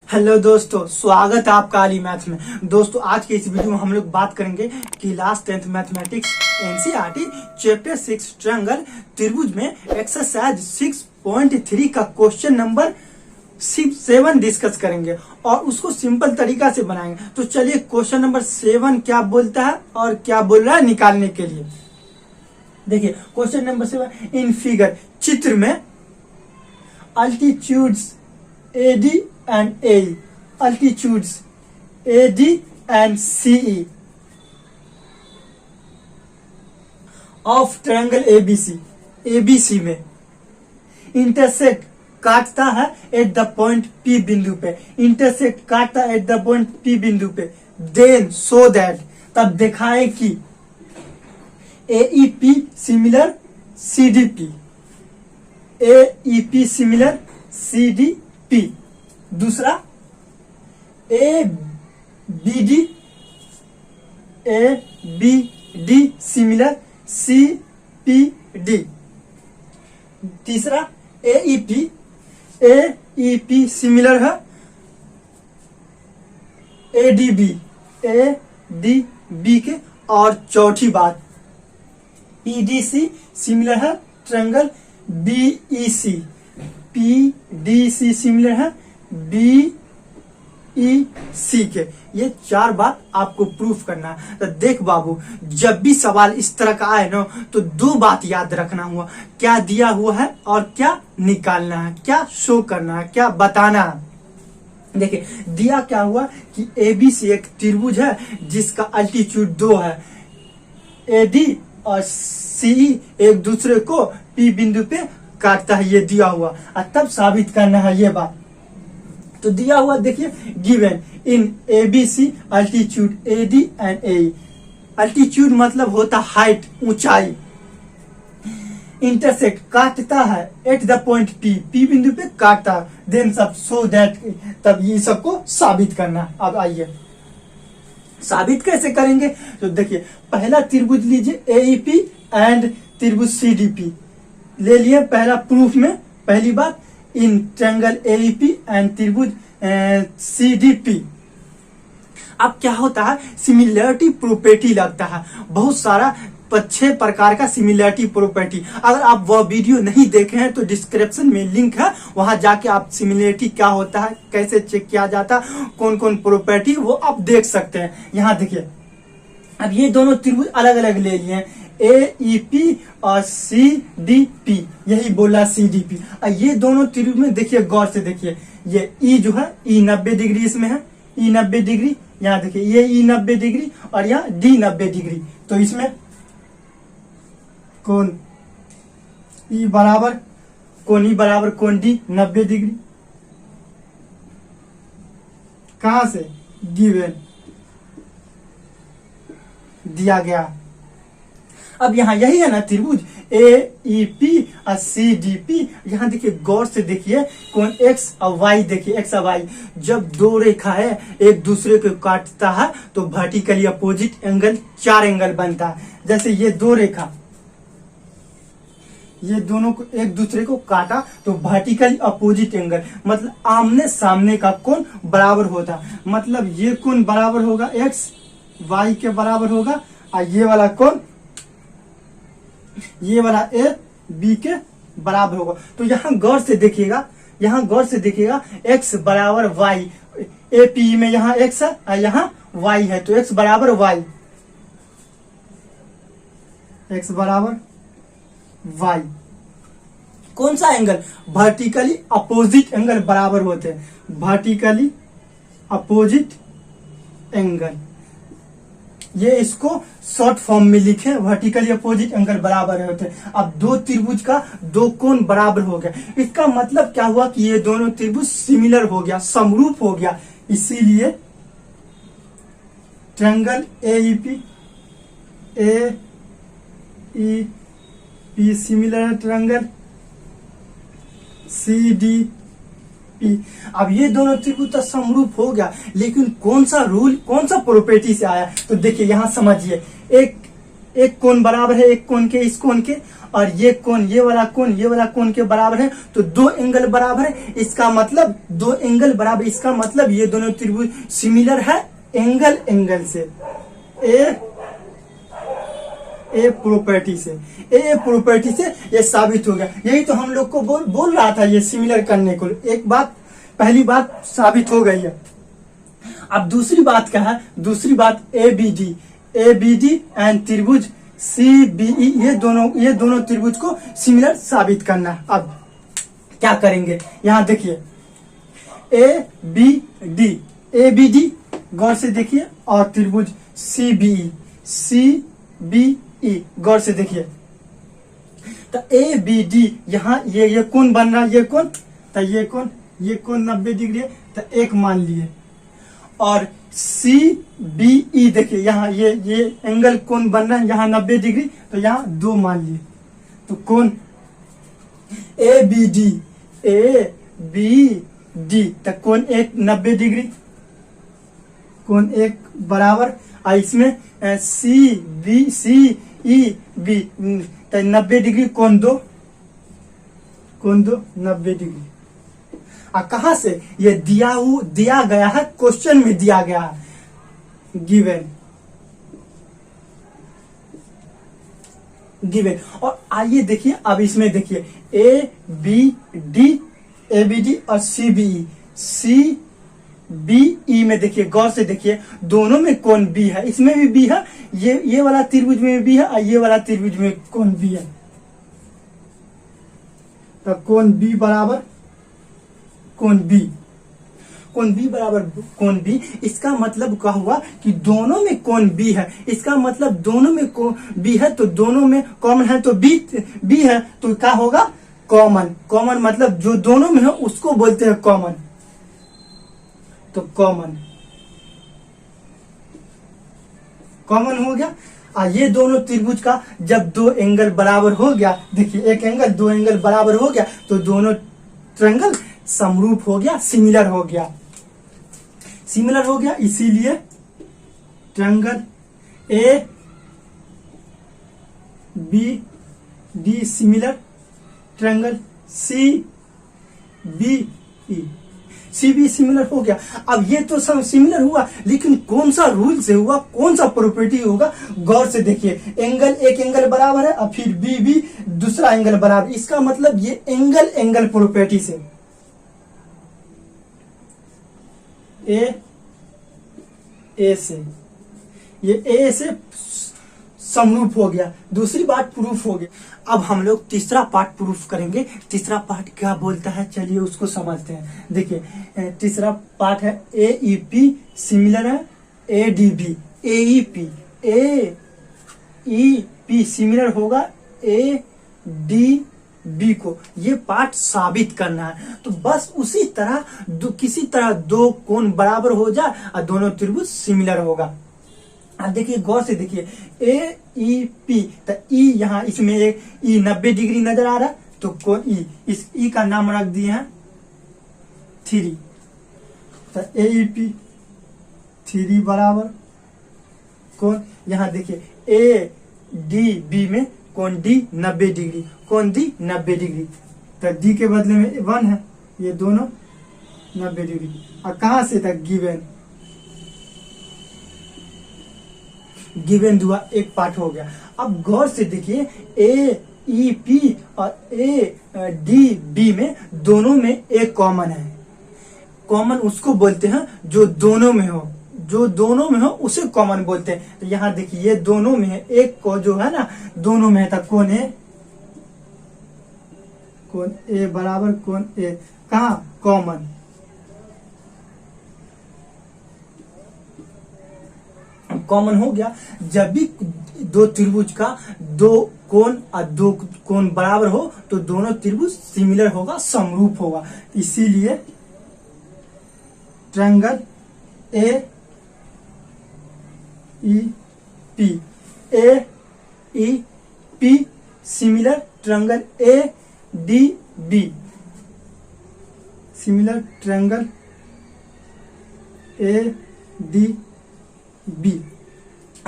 Hello दोस्तों, स्वागत है आपका आली मैथ में। दोस्तों आज के इस वीडियो में हम लोग बात करेंगे कि class 10th mathematics NCERT chapter 6 triangle त्रिभुज में एक्सरसाइज 6.3 का क्वेश्चन नंबर 7 डिस्कस करेंगे और उसको सिंपल तरीका से बनाएंगे। तो चलिए क्वेश्चन नंबर 7 क्या बोलता है और क्या बोल रहा है निकालने के लिए। देखिए क्वेश्चन नंबर 7 इन फिगर, चित्र में altitudes AD and AE, altitudes AD and CE of triangle ABC में इंटरसेक्ट काटता है एट द पॉइंट P बिंदु पे, इंटरसेक्ट काटता है एट द पॉइंट P बिंदु पे। देन सो दैट, तब दिखाए कि AEP similar CDP, AEP similar CDP। दूसरा ABD सिमिलर CPD। तीसरा AEP सिमिलर है ADB के। और चौथी बात PDC सिमिलर है ट्रायंगल PDC सिमिलर है BEC के। ये 4 बात आपको प्रूफ करना है। तो देख बाबू, जब भी सवाल इस तरह का आए ना तो 2 बात याद रखना हुआ, क्या दिया हुआ है और क्या निकालना है, क्या शो करना है, क्या बताना है। देखिए दिया क्या हुआ कि ABC एक त्रिभुज है जिसका अल्टीट्यूड 2 है, AD और CE एक दूसरे को P बिंदु पे काटता है, ये दिया हुआ। और तब साबित करना है ये बात। तो दिया हुआ देखिए, given in ABC altitude AD and AE। Altitude मतलब होता हाइट, ऊंचाई। इंटरसेक्ट काटता है एट द पॉइंट P बिंदु पे काटता है। देन सब सो दैट, तब ये सबको साबित करना है। अब आइए साबित कैसे करेंगे। तो देखिए पहला त्रिभुज लीजिए AEP एंड त्रिभुज CDP ले लिए। पहला प्रूफ में पहली बात इन ट्रायंगल AEP एंड त्रिभुज CDP। अब क्या होता है, सिमिलरिटी प्रॉपर्टी लगता है। बहुत सारा 6 प्रकार का सिमिलरिटी प्रॉपर्टी। अगर आप वह वीडियो नहीं देखे हैं तो डिस्क्रिप्शन में लिंक है, वहां जाके आप सिमिलरिटी क्या होता है, कैसे चेक किया जाता है, कौन कौन प्रॉपर्टी, वो आप देख सकते हैं। यहाँ देखिए अब ये दोनों त्रिभुज अलग अलग ले लिए हैं, AEP और CDP, यही बोला CDP। और ये दोनों त्रिभुज में देखिए गौर से देखिए, ये E जो है E 90 डिग्री इसमें है, E 90 डिग्री। यहाँ देखिए ये E 90 डिग्री और यहाँ D 90 डिग्री। तो इसमें कौन E बराबर कौन D 90 डिग्री। कहां से गिवन दिया गया। अब यहाँ यही है ना त्रिभुज AEP और CDP। यहाँ देखिए गौर से देखिए, कौन X और Y, देखिए X और Y जब 2 रेखा है एक दूसरे को काटता है तो वर्टिकली अपोजिट एंगल 4 एंगल बनता है। जैसे ये 2 रेखा, ये दोनों को एक दूसरे को काटा तो वर्टिकली अपोजिट एंगल मतलब आमने सामने का कोण बराबर होता। मतलब ये कोण बराबर होगा X Y के बराबर होगा और ये वाला कोण, ये वाला AB के बराबर होगा। तो यहाँ गौर से देखिएगा, X बराबर Y, AP में यहाँ X है और यहाँ Y है, तो X बराबर Y, X बराबर Y। कौन सा एंगल, वर्टिकली अपोजिट एंगल बराबर होते हैं, वर्टिकली अपोजिट एंगल। ये इसको शॉर्ट फॉर्म में लिखे, वर्टिकली अपोजिट एंगल बराबर होते हैं। अब 2 त्रिभुज का 2 कोण बराबर हो गया। इसका मतलब क्या हुआ कि ये दोनों त्रिभुज सिमिलर हो गया, समरूप हो गया। इसीलिए triangle AEP similar triangle CDP। अब ये दोनों त्रिभुज तो समरूप हो गया, लेकिन कौन सा रूल, कौन सा प्रॉपर्टी से आया। तो देखिए यहाँ समझिए, एक एक कोण बराबर है एक कोण के इस कोण के, और ये कोण ये वाला कोण के बराबर है, तो दो एंगल बराबर है। इसका मतलब दो एंगल बराबर, इसका मतलब ये दोनों त्रिभुज सिमिलर है एंगल से। ए प्रॉपर्टी से ये साबित हो गया। यही तो हम लोग को बोल रहा था ये सिमिलर करने को। एक बात, पहली बात साबित हो गई है। अब दूसरी बात क्या है? दूसरी बात ए बी डी एंड त्रिभुज CBE, ये दोनों त्रिभुज को सिमिलर साबित करना है। अब क्या करेंगे? यहां देखिए ए बी डी गौर से देखिए, और त्रिभुज CBE गौर से देखिए। तो ABD यहाँ ये कोण बन रहा है, ये कोण, तो ये कोण 90 डिग्री है, तो एक मान लिए। और CBE देखिए यहाँ ये एंगल कोण बन रहा है यहाँ 90 डिग्री, तो यहाँ 2 मान लिए। तो कोण ABD तो कोण एक 90 डिग्री, कोण एक बराबर, और इसमें CEB तो 90 डिग्री, कोण दो 90 डिग्री। कहा से ये दिया गया है, क्वेश्चन में दिया गया है, गिवन। और आइए देखिए, अब इसमें देखिए ABD और CBE में देखिए, गौर से देखिए, दोनों में कोण B है, इसमें भी B है, ये वाला त्रिभुज में भी है, और ये वाला त्रिभुज में कोण B है। तो कोण B बराबर कोण B, इसका मतलब क्या हुआ कि दोनों में कोण B है। इसका मतलब दोनों में कोण B है, तो दोनों में कॉमन है, तो B है, तो क्या होगा? कॉमन मतलब जो दोनों में है उसको बोलते हैं कॉमन। तो कॉमन हो गया। ये दोनों त्रिभुज का जब दो एंगल बराबर हो गया, देखिए एक एंगल दो एंगल बराबर हो गया, तो दोनों ट्रायंगल समरूप हो गया, सिमिलर हो गया। इसीलिए triangle ABD similar, triangle CBE similar हो गया। अब ये तो सब सिमिलर हुआ, लेकिन कौन सा रूल से हुआ, कौन सा प्रॉपर्टी होगा? गौर से देखिए, एक एंगल बराबर है, और फिर B दूसरा एंगल बराबर, इसका मतलब ये एंगल प्रॉपर्टी से ए से समरूप हो गया। दूसरी बात प्रूफ हो गया। अब हम लोग तीसरा पार्ट प्रूफ करेंगे। तीसरा पार्ट क्या बोलता है, चलिए उसको समझते हैं। देखिए तीसरा पार्ट है AEP सिमिलर है ADB, AEP सिमिलर होगा ADB को। ये पार्ट साबित करना है। तो बस उसी तरह किसी तरह दो कोण बराबर हो जाए और दोनों त्रिभुज सिमिलर होगा। अब देखिए गौर से देखिए AEP, तो E यहाँ इसमें एक E 90 डिग्री नजर आ रहा है, तो कोण E, इस E का नाम रख दिए हैं 3। तो AEP 3 बराबर कोण, यहाँ देखिए ADB में कोण D 90 डिग्री, कोण D 90 डिग्री, तो D के बदले में 1 है, ये दोनों 90 डिग्री। और कहां से तक गिवन हुआ, एक पार्ट हो गया। अब गौर से देखिए AEP और ADB में दोनों में एक कॉमन है। कॉमन उसको बोलते हैं जो दोनों में हो, उसे कॉमन बोलते हैं। तो यहाँ देखिए ये दोनों में है, एक को जो है ना दोनों में है, तो कौन A बराबर कौन A, कहा कॉमन। कॉमन हो गया। जब भी दो त्रिभुज का दो कोण और दो कोण बराबर हो तो दोनों त्रिभुज सिमिलर होगा, समरूप होगा। इसीलिए triangle AEP similar, triangle ADB similar, triangle ADB।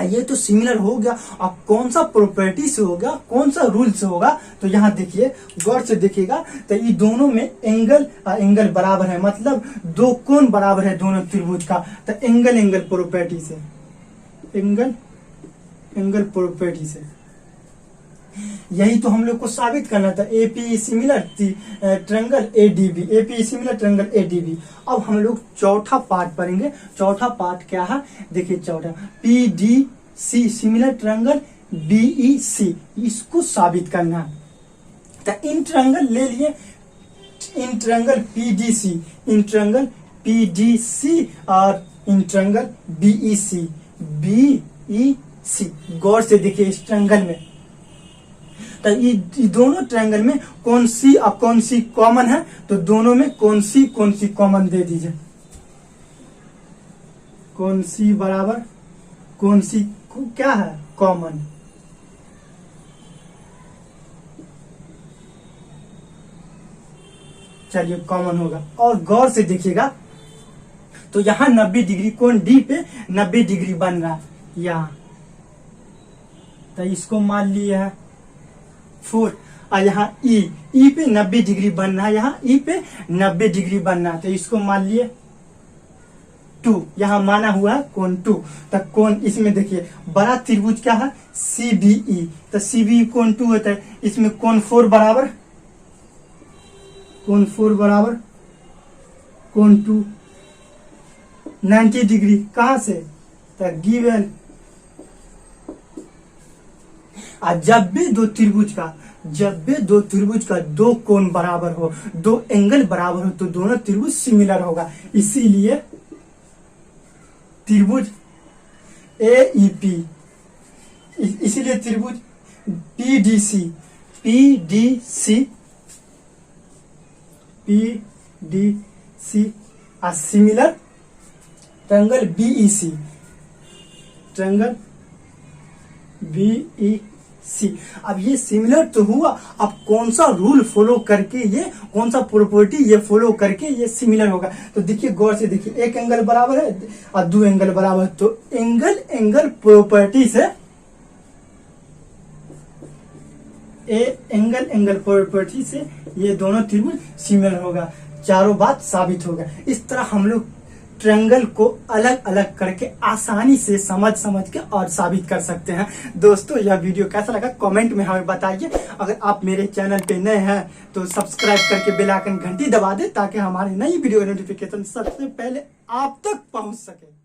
ये तो सिमिलर हो गया। अब कौन सा प्रॉपर्टी से होगा, कौन सा रूल से होगा, तो यहाँ देखिए गौर से देखिएगा तो ये दोनों में एंगल बराबर है, मतलब दो कोण बराबर है दोनों त्रिभुज का। तो एंगल प्रॉपर्टी से, एंगल प्रॉपर्टी से यही तो हम लोग को साबित करना था। AP similar triangle ADB, AP similar triangle ADB. अब हम लोग चौथा पार्ट पढ़ेंगे। चौथा पार्ट क्या है, देखिए चौथा पीडीसी सिमिलर ट्रायंगल बीईसी, इसको साबित करना। तो इन ट्रायंगल ले लिए, in triangle PDC, in triangle PDC और इन ट्रायंगल बीईसी, बीईसी। गौर से देखिए इस ट्रायंगल में, तो ये दोनों ट्रायंगल में कौन सी कॉमन है, तो दोनों में कौन सी कॉमन दे दीजिए। कौन सी बराबर कौन सी क्या है कॉमन, चलिए कॉमन होगा। और गौर से देखिएगा तो यहां 90 डिग्री कोण डी पे 90 डिग्री बन रहा है यहां, तो इसको मान लिया है 4। और यहाँ ई पे 90 डिग्री बनना है, यहाँ ई पे 90 डिग्री बनना है, तो इसको मान लिए 2। यहाँ माना हुआ है कोण 2। तो कोण इसमें देखिए बड़ा त्रिभुज क्या है CBE, तो CBE कोण 2 होता है। इसमें कोण 4 बराबर, कोण 4 बराबर कोण 2 90 डिग्री कहां से, तो गिवन। जब भी दो त्रिभुज का दो कोण बराबर हो, दो एंगल बराबर हो, तो दोनों त्रिभुज सिमिलर होगा। इसीलिए त्रिभुज AEP, इसीलिए त्रिभुज PDC similar triangle BEC, triangle BEC। अब ये सिमिलर तो हुआ, अब कौन सा रूल फॉलो करके ये, कौन सा प्रॉपर्टी ये फॉलो करके ये सिमिलर होगा। तो देखिए गौर से देखिए, एक एंगल बराबर है और दो एंगल बराबर, तो एंगल प्रॉपर्टी से एंगल प्रॉपर्टी से ये दोनों त्रिभुज सिमिलर होगा। चारों बात साबित होगा। इस तरह हम लोग ट्रायंगल को अलग अलग करके आसानी से समझ के और साबित कर सकते हैं। दोस्तों यह वीडियो कैसा लगा कमेंट में हमें बताइए। अगर आप मेरे चैनल पे नए हैं तो सब्सक्राइब करके बेल आइकन घंटी दबा दें, ताकि हमारी नई वीडियो नोटिफिकेशन सबसे पहले आप तक पहुंच सके।